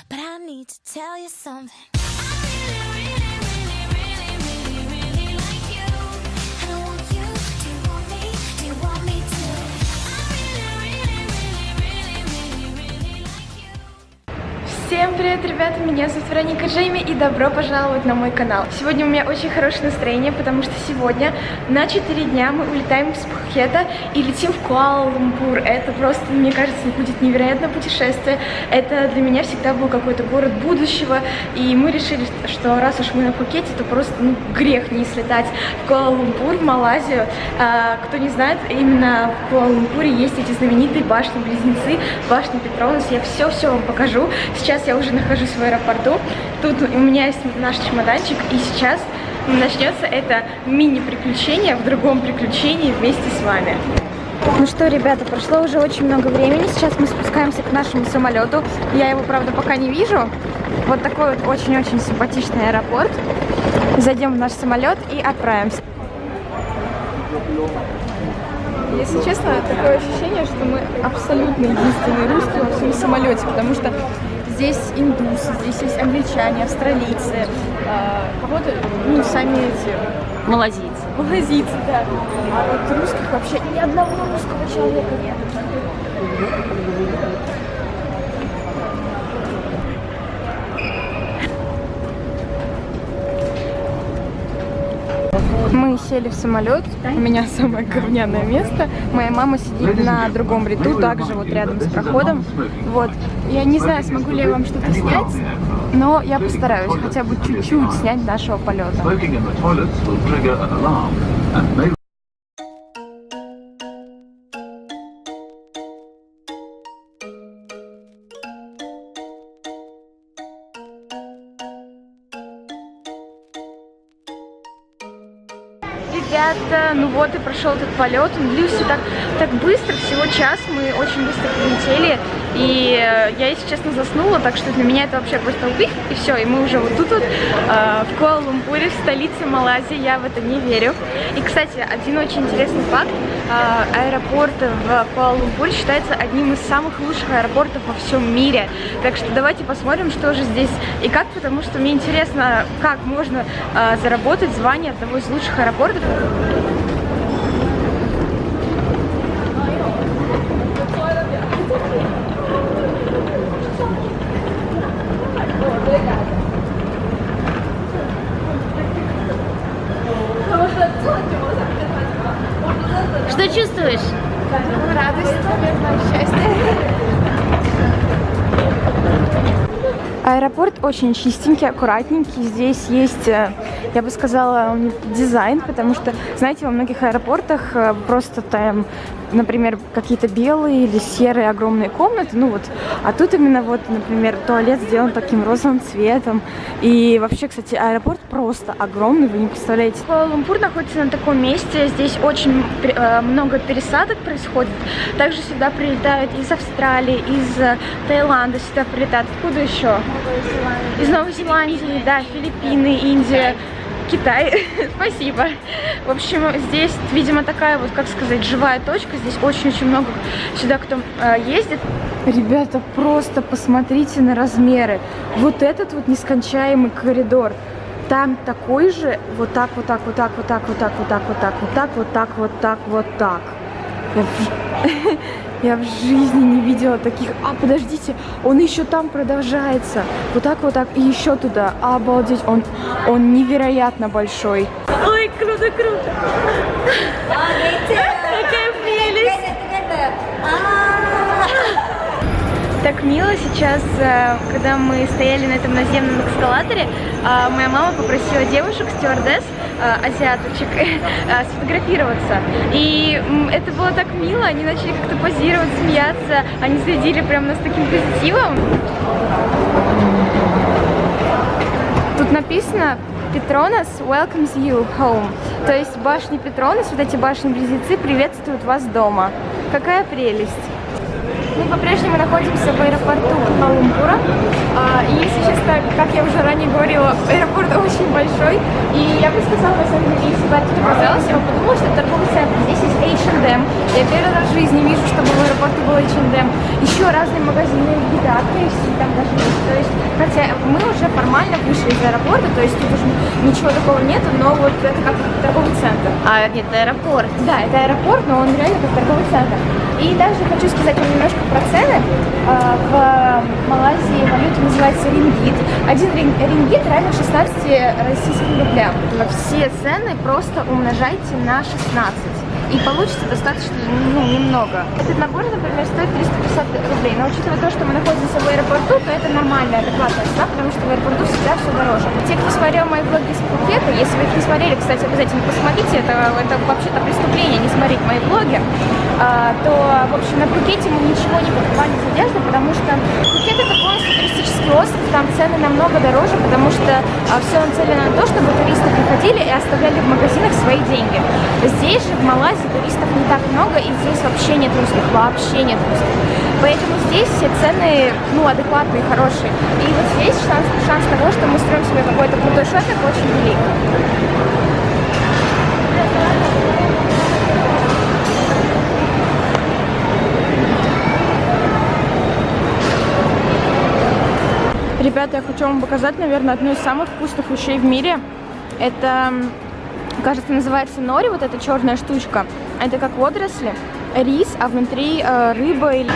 But I need to tell you something. Всем привет, ребята! Меня зовут Вероника Джейми и добро пожаловать на мой канал. Сегодня у меня очень хорошее настроение, потому что сегодня на 4 дня мы улетаем из Пхукета и летим в Куала-Лумпур. Это просто, мне кажется, будет невероятное путешествие. Это для меня всегда был какой-то город будущего, и мы решили, что раз уж мы на Пхукете, то просто грех не слетать в Куала-Лумпур, в Малайзию. Кто не знает, именно в Куала-Лумпуре есть эти знаменитые башни-близнецы, башни Петронас. Я все вам покажу. Сейчас я уже нахожусь в аэропорту. Тут у меня есть наш чемоданчик, и сейчас начнется это мини-приключение в другом приключении вместе с вами. Ну что, ребята, прошло уже очень много времени. Сейчас мы спускаемся к нашему самолету. Я его, правда, пока не вижу. Вот такой вот очень-очень симпатичный аэропорт. Зайдем в наш самолет и отправимся. Если честно, такое ощущение, что мы абсолютно единственные русские во всем самолете, потому что здесь индусы, здесь есть англичане, австралийцы, кого-то, сами эти... Малазийцы. Малазийцы, да. А вот русских вообще ни одного русского человека нет. Мы сели в самолет, у меня самое говняное место. Моя мама сидит на другом ряду, также вот рядом с проходом. Вот. Я не знаю, смогу ли я вам что-то снять, но я постараюсь хотя бы чуть-чуть снять нашего полета. Ребята, ну вот и прошел этот полет, он длился так быстро, всего час, мы очень быстро прилетели, и я, если честно, заснула, так что для меня это вообще просто убих, и все, и мы уже вот тут вот, в Куала-Лумпуре, в столице Малайзии, я в это не верю. И, кстати, один очень интересный факт, аэропорт в Куала-Лумпуре считается одним из самых лучших аэропортов во всем мире, так что давайте посмотрим, что же здесь и как, потому что мне интересно, как можно заработать звание одного из лучших аэропортов. Что чувствуешь? Радость, счастье. Аэропорт очень чистенький, аккуратненький. Здесь есть, я бы сказала, дизайн, потому что, знаете, во многих аэропортах просто там, например, какие-то белые или серые огромные комнаты, а тут именно вот, например, туалет сделан таким розовым цветом. И вообще, кстати, аэропорт просто огромный, вы не представляете. Куала-Лумпур находится на таком месте, здесь очень много пересадок происходит. Также сюда прилетают из Австралии, из Таиланда сюда прилетают. Откуда еще? Из Новой Зеландии, да, Филиппины, Индия, Китай. Спасибо. В общем, здесь, видимо, такая вот, как сказать, живая точка. Здесь очень-очень много сюда кто ездит. Ребята, просто посмотрите на размеры. Вот этот вот нескончаемый коридор. Там такой же, вот так, вот так, вот так, вот так, вот так, вот так, вот так, вот так, вот так, вот так, вот так. Я в жизни не видела таких. Подождите, он еще там продолжается. Вот так, и еще туда. Обалдеть, он невероятно большой. Ой, круто. Какая прелесть. Так мило сейчас, когда мы стояли на этом наземном эскалаторе, моя мама попросила девушек, стюардесс, азиаточек, сфотографироваться. И это было так мило, они начали как-то позировать, смеяться, они следили прям нас таким позитивом. Тут написано «Петронас welcomes you home». То есть башни Петронас, вот эти башни-близнецы приветствуют вас дома. Какая прелесть! Мы по-прежнему находимся в аэропорту Куала-Лумпура. И, если честно, как я уже ранее говорила, аэропорт очень большой. И я бы сказала, на самом деле, если бы это оказалось, я бы подумала, что это торговый центр. Здесь есть H&M. Я первый раз в жизни вижу, чтобы в аэропорту был H&M. Еще разные магазины еда, KFC там даже есть. То есть, хотя мы уже формально вышли из аэропорта, то есть тут уже ничего такого нету, но вот это как торговый центр. А, нет, это аэропорт. Да, это аэропорт, но он реально как торговый центр. И также хочу сказать вам немножко про цены. В Малайзии валюта называется рингит. Один рингит равен 16 российским рублям. Все цены просто умножайте на 16. И получится достаточно, немного. Этот набор, например, стоит 350 рублей. Но учитывая то, что мы находимся в аэропорту, то это нормальная, адекватная цена, потому что в аэропорту всегда все дороже. Те, кто смотрел мои влоги из Пхукета, если вы их не смотрели, кстати, обязательно посмотрите. Это вообще-то преступление не смотреть мои влоги. То, в общем, на Пхукете мы ничего не покупали из одежды, потому что Пхукет это полностью туристический остров, там цены намного дороже, потому что все нацелено на то, чтобы туристы приходили и оставляли в магазинах свои деньги. Здесь же, в Малайзии, туристов не так много, и здесь вообще нет русских, вообще нет русских. Поэтому здесь все цены, адекватные, хорошие. И вот здесь шанс того, что мы строим себе какой-то крутой шопинг, очень велик. Ребята, я хочу вам показать, наверное, одну из самых вкусных вещей в мире. Это, кажется, называется нори, вот эта черная штучка. Это как водоросли, рис, а внутри рыба или...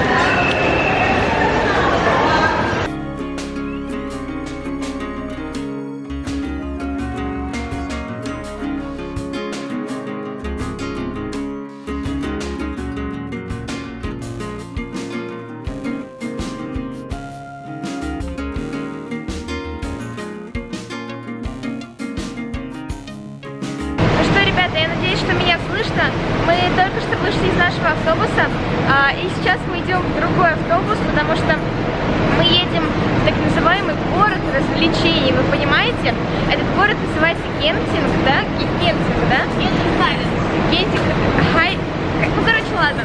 Я надеюсь, что меня слышно. Мы только что вышли из нашего автобуса, и сейчас мы идем в другой автобус, потому что мы едем в так называемый город развлечений, вы понимаете? Этот город называется Гентинг, да? Гентинг, да? Гентинг, ладно.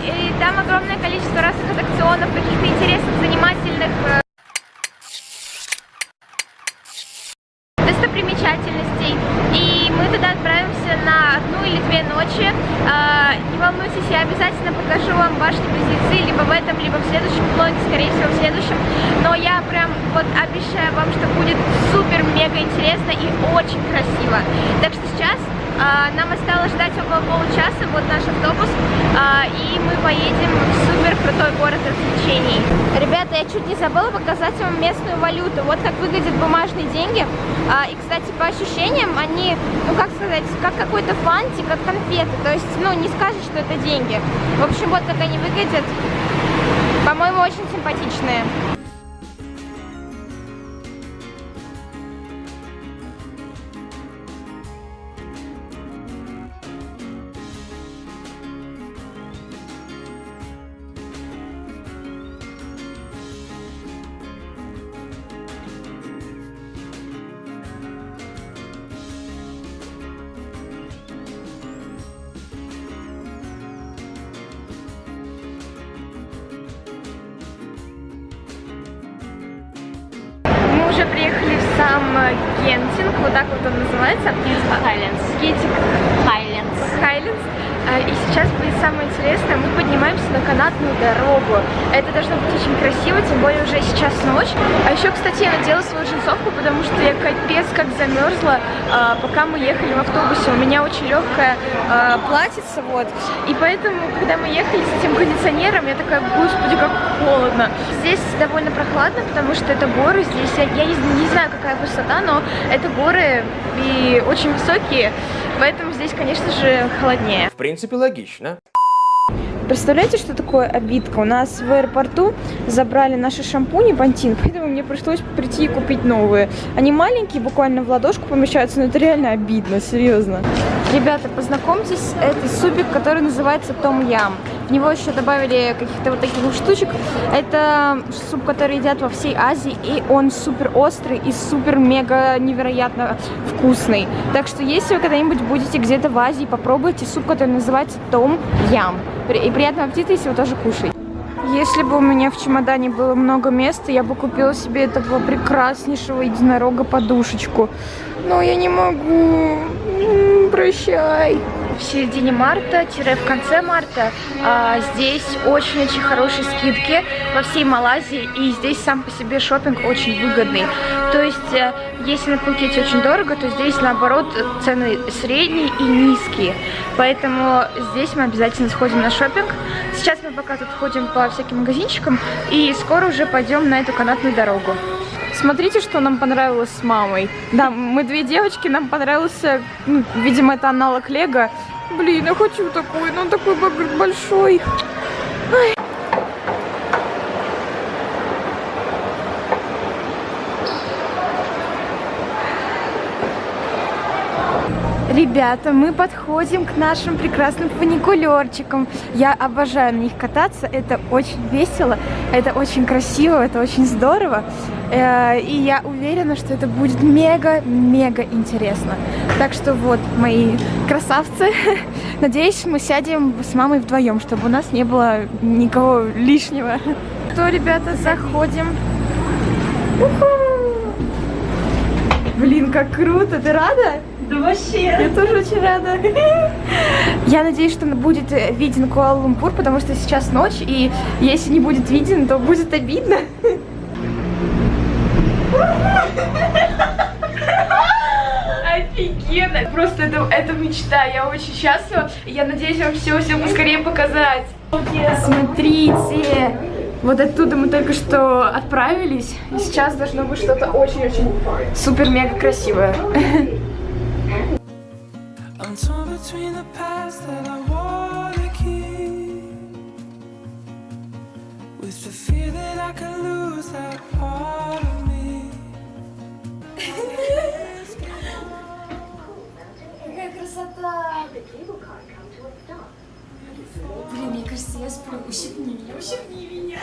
И там огромное количество разных аттракционов, каких-то интересных, занимательных достопримечательностей. И мы туда отправимся на 1 или 2 ночи. Не волнуйтесь, я обязательно покажу вам башни-близнецы либо в этом, либо в следующем влоге, скорее всего в следующем. Но я прям вот обещаю вам, что будет супер-мега интересно и очень красиво. Так что сейчас нам осталось ждать около получаса, вот наш автобус, и мы поедем в супер крутой город развлечений. Ребята, я чуть не забыла показать вам местную валюту. Вот как выглядят бумажные деньги. И, кстати, по ощущениям они, как сказать, как какой-то фантик, как конфеты. То есть, не скажешь, что это деньги. В общем, вот как они выглядят. По-моему, очень симпатичные. Мы уже приехали в сам Гентинг, вот так вот он называется. Гентинг Хайлендс. И сейчас будет самое интересное, мы поднимаемся на канатную дорогу. Это должно быть очень красиво, тем более уже сейчас ночь. А еще, кстати, я надела свою джинсовку, потому что я капец как замерзла, пока мы ехали в автобусе. У меня очень легкая платьице, вот. И поэтому, когда мы ехали с этим кондиционером, я такая, господи, как холодно. Здесь довольно прохладно, потому что это горы. Здесь, я не знаю, какая высота, но это горы и очень высокие, поэтому здесь, конечно же, холоднее. В принципе, логично. Представляете, что такое обидка? У нас в аэропорту забрали наши шампуни Pantene, поэтому мне пришлось прийти и купить новые. Они маленькие, буквально в ладошку помещаются, но это реально обидно, серьезно. Ребята, познакомьтесь, это супик, который называется Том Ям. В него еще добавили каких-то вот таких штучек. Это суп, который едят во всей Азии, и он супер острый и супер-мега невероятно вкусный. Так что если вы когда-нибудь будете где-то в Азии, попробуйте суп, который называется Том Ям. И приятного аппетита, если вы тоже кушаете. если бы у меня в чемодане было много места, я бы купила себе этого прекраснейшего единорога-подушечку. Но я не могу. Прощай. В середине марта-в конце марта здесь очень-очень хорошие скидки во всей Малайзии, и здесь сам по себе шопинг очень выгодный. То есть, если на Пхукете очень дорого, то здесь наоборот цены средние и низкие. Поэтому здесь мы обязательно сходим на шопинг. Сейчас мы пока тут ходим по всяким магазинчикам, и скоро уже пойдем на эту канатную дорогу. Смотрите, что нам понравилось с мамой. Да, мы две девочки, нам понравился, ну, видимо, это аналог Лего. Блин, я хочу такой, но он такой большой. Ай. Ребята, мы подходим к нашим прекрасным фуникулерчикам. Я обожаю на них кататься, это очень весело, это очень красиво, это очень здорово. И я уверена, что это будет мега-мега интересно. Так что вот, мои красавцы. Надеюсь, мы сядем с мамой вдвоем, чтобы у нас не было никого лишнего. Что, ребята, заходим. Блин, как круто! Ты рада? Да вообще. Я тоже очень рада. Я надеюсь, что будет виден Куала-Лумпур, потому что сейчас ночь, и если не будет виден, то будет обидно. Офигенно! Просто это мечта. Я очень счастлива. Я надеюсь вам все поскорее показать. Смотрите! Вот оттуда мы только что отправились. И сейчас должно быть что-то очень-очень супер-мега красивое. I'm torn between the past that I wanna keep, with the fear that I can lose that part of me. Какая красота! Блин, мне кажется, я сплю. Ущипни меня.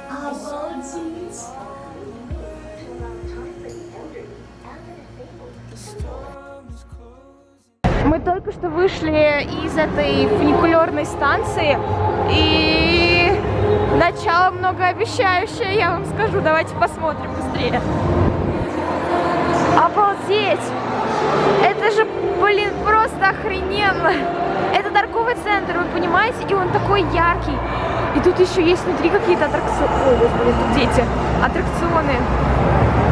Обалдеть! Мы только что вышли из этой фуникулерной станции, и начало многообещающее, я вам скажу. Давайте посмотрим быстрее. Обалдеть! Это же, блин, просто охрененно! Это торговый центр, вы понимаете? И он такой яркий. И тут еще есть внутри какие-то аттракционы. Ой, господи, тут дети. Аттракционы.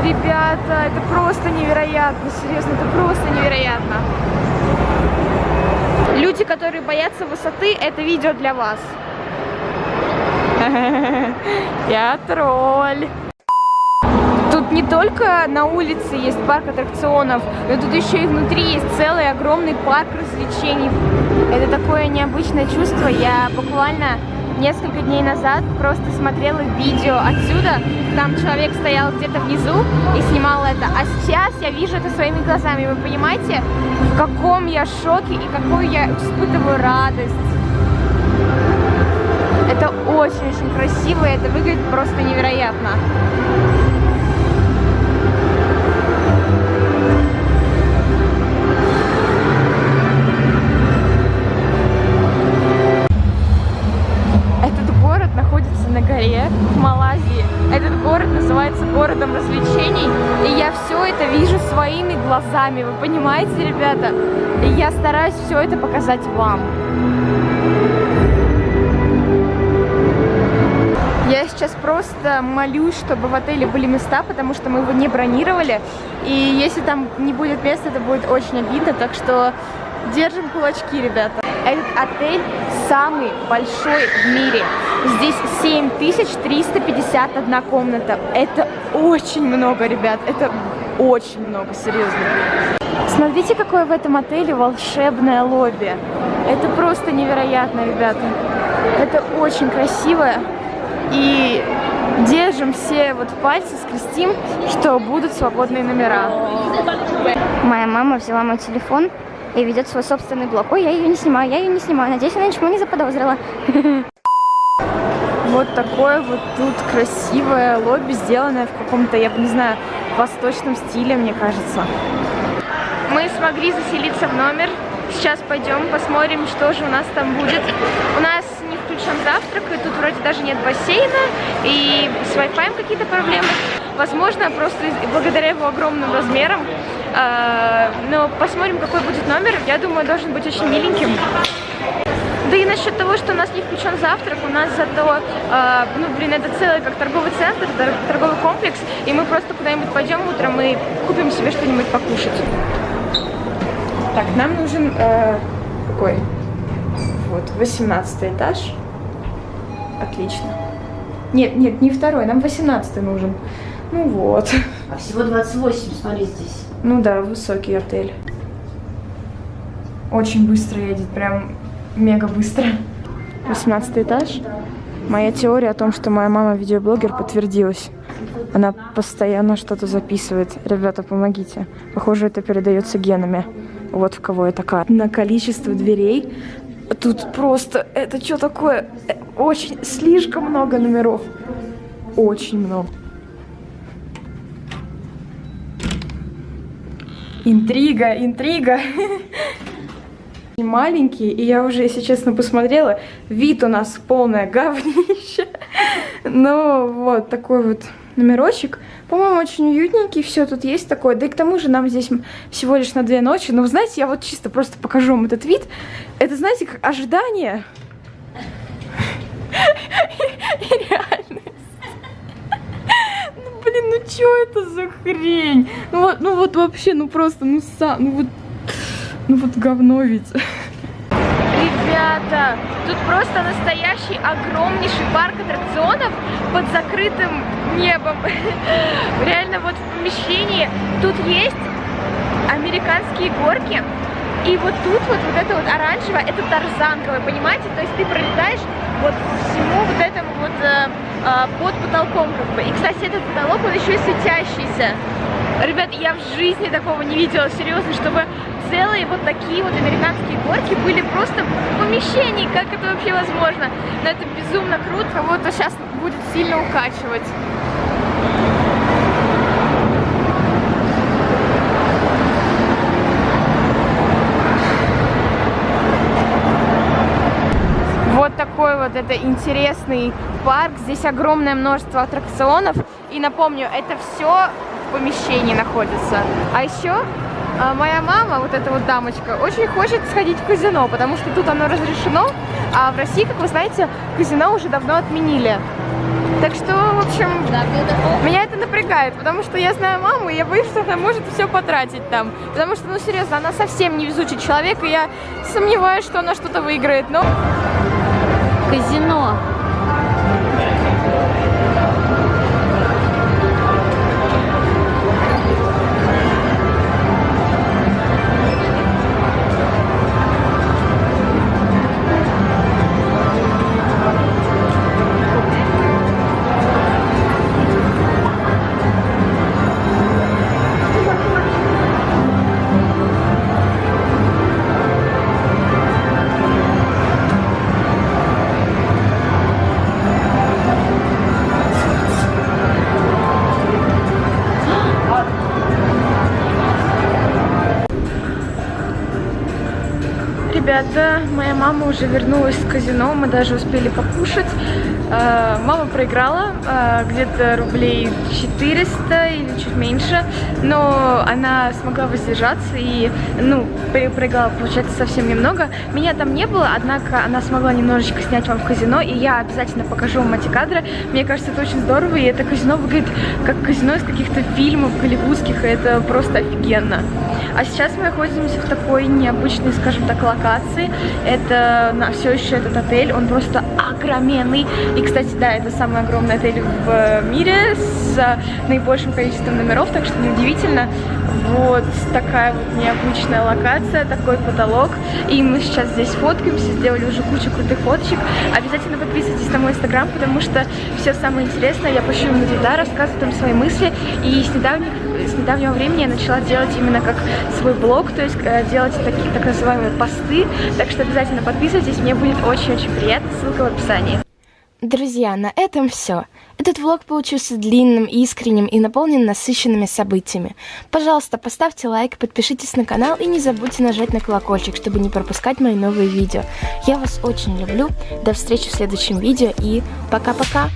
Ребята, это просто невероятно. Серьезно, это просто невероятно. Люди, которые боятся высоты, это видео для вас. Я тролль. Тут не только на улице есть парк аттракционов, но тут еще и внутри есть целый огромный парк развлечений. Это такое необычное чувство. Я буквально несколько дней назад просто смотрела видео отсюда. Там человек стоял где-то внизу и снимал это. А сейчас я вижу это своими глазами. Вы понимаете, в каком я шоке и какую я испытываю радость. Это очень-очень красиво, и это выглядит просто невероятно. Этот город находится на горе в Малайзии. Этот город называется городом развлечений. И я все это вижу своими глазами. Вы понимаете, ребята? И я стараюсь все это показать вам. Я сейчас просто молюсь, чтобы в отеле были места, потому что мы его не бронировали. И если там не будет места, это будет очень обидно. Так что держим кулачки, ребята. Этот отель самый большой в мире. Здесь 7351 комната. Это очень много, ребят. Это очень много, серьезно. Смотрите, какое в этом отеле волшебное лобби. Это просто невероятно, ребята. Это очень красиво. И держим все вот пальцы, скрестим, что будут свободные номера. Моя мама взяла мой телефон и ведет свой собственный блог. Ой, я ее не снимаю. Надеюсь, она ничего не заподозрила. Вот такое вот тут красивое лобби, сделанное в каком-то, я не знаю, восточном стиле, мне кажется. Мы смогли заселиться в номер. сейчас пойдем посмотрим, что же у нас там будет. У нас не включен завтрак, и тут вроде даже нет бассейна, и с Wi-Fi какие-то проблемы. Возможно, просто благодаря его огромным размерам. Но посмотрим, какой будет номер. Я думаю, должен быть очень миленьким. Да и насчет того, что у нас не включен завтрак, у нас зато, это целый как торговый центр, торговый комплекс, и мы просто куда-нибудь пойдем утром и купим себе что-нибудь покушать. Так, нам нужен какой? Вот, 18 этаж. Отлично. Нет, не второй, нам 18 нужен. Ну вот. А всего 28, смотри здесь. Ну да, высокий отель. Очень быстро едет, прям мега быстро. 18 этаж. Моя теория о том, что моя мама видеоблогер, подтвердилась. Она постоянно что-то записывает. Ребята, помогите. Похоже, это передается генами. Вот в кого я такая. На количество дверей. Тут просто... Это что такое? Очень... Слишком много номеров. Очень много. Интрига, интрига. Маленький, и я уже, если честно, посмотрела. Вид у нас полное говнище. Но вот такой вот номерочек. По-моему, очень уютненький. Все тут есть такое. Да и к тому же нам здесь всего лишь на 2 ночи. Но, вы знаете, я вот чисто просто покажу вам этот вид. Это, знаете, как ожидание. И реальность. Ну, блин, ну что это за хрень? Ну вот вообще, ну просто, ну вот говно ведь. Ребята, тут просто настоящий огромнейший парк аттракционов под закрытым небом. Реально вот в помещении тут есть американские горки. И вот тут вот это вот оранжевое, это тарзанка, вы понимаете? То есть ты пролетаешь вот по всему вот этому вот под потолком как бы. И, кстати, этот потолок, он еще и светящийся. Ребят, я в жизни такого не видела, серьезно, чтобы целые вот такие вот американские горки были просто в помещении. Как это вообще возможно? Но это безумно круто. Кого-то сейчас будет сильно укачивать. Вот такой вот это интересный парк. Здесь огромное множество аттракционов. И напомню, это все в помещении находится. А еще моя мама, вот эта вот дамочка, очень хочет сходить в казино, потому что тут оно разрешено, а в России, как вы знаете, казино уже давно отменили. Так что, в общем, меня это напрягает, потому что я знаю маму, и я боюсь, что она может все потратить там. Потому что, ну серьезно, она совсем невезучий человек, и я сомневаюсь, что она что-то выиграет, но... Казино. Ребята, моя мама уже вернулась с казино, мы даже успели покушать. Мама проиграла где-то рублей 400 или чуть меньше, но она смогла воздержаться и, ну, проиграла, получается, совсем немного. Меня там не было, однако она смогла немножечко снять вам в казино, и я обязательно покажу вам эти кадры. Мне кажется, это очень здорово, и это казино выглядит как казино из каких-то фильмов голливудских, и это просто офигенно. А сейчас мы находимся в такой необычной, скажем так, локации. Это все еще этот отель, он просто огроменный. И, кстати, да, это самый огромный отель в мире с наибольшим количеством номеров, так что неудивительно. Вот такая вот необычная локация, такой потолок. И мы сейчас здесь фоткаемся, сделали уже кучу крутых фоточек. Обязательно подписывайтесь на мой инстаграм, потому что все самое интересное я пощу иногда, рассказываю там свои мысли. И с недавнего времени я начала делать именно как свой блог, то есть делать такие так называемые посты. Так что обязательно подписывайтесь, мне будет очень-очень приятно, ссылка в описании. Друзья, на этом все. Этот влог получился длинным, искренним и наполнен насыщенными событиями. Пожалуйста, поставьте лайк, подпишитесь на канал и не забудьте нажать на колокольчик, чтобы не пропускать мои новые видео. Я вас очень люблю. До встречи в следующем видео и пока-пока!